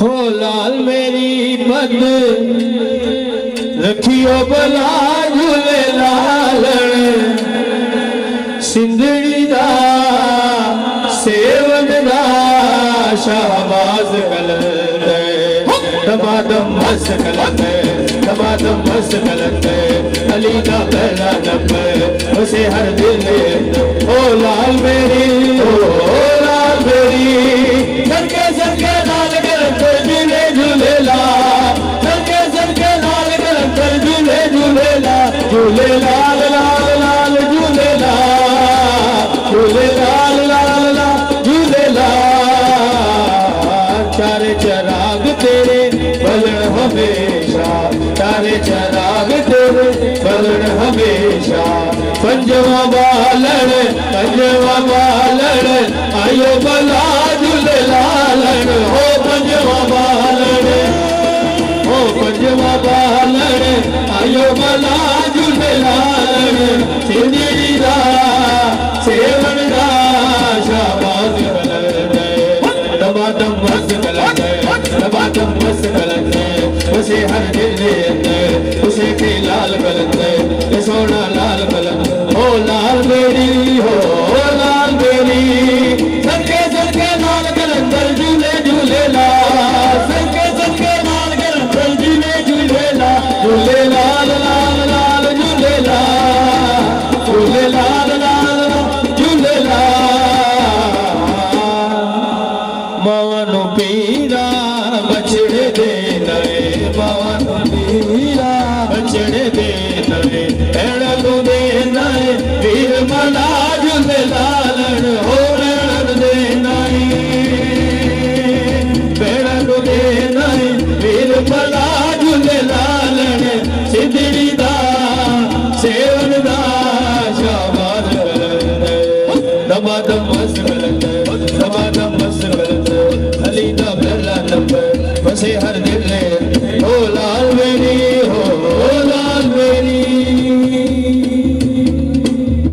हो लाल मेरी पद रखियो भला झूले लालण सिंधड़ी दा सेवन दा शाहबाज कलंद दमादम मस कलंद दमादम मस कलंद अली दा पहला नंबर उसे हर दिल ओ लाल मेरी सदके सदके लाल कलंदर झूले झूलेला सदके सदके लाल कलंदर झूले झूलेला झूले लाल लाल लाल झूलेला झूले लाल लाल लाल झूलेला चारे चराग तेरे बलन हमेशा चारे चराग तेरे बलन हमेशा पंजवा बालन आयो भला झूले लालन हो पंजवा बालन हो पंजवा बालन आयो भला झूले लालन सिंधड़ी दा सेवन दा शाहबाज कलंद दमादम मस कलंद दमादम मस कलंद उसे हर दिल दे अंदर उसे के लाल कलंद सोना लाल कलंद हो लाल मेरी हो लाल मेरी सदके सदके लाल कलंदर झूले झूलेला सदके सदके लाल कलंदर झूले झूलेला झूले लाल लाल लाल झूलेला झूले लाल लाल लाल झूलेला मावनो पीरा बछड़े दे नए मावनो पीरा बछड़े दे नए एड़ो दे नए वीर मला झूले लालन हो रण दे नए पेड़ो दे नए वीर मला झूले लालन सिंधड़ी दा सेवन दा शाहबाज कलंद दमादम मस कलंद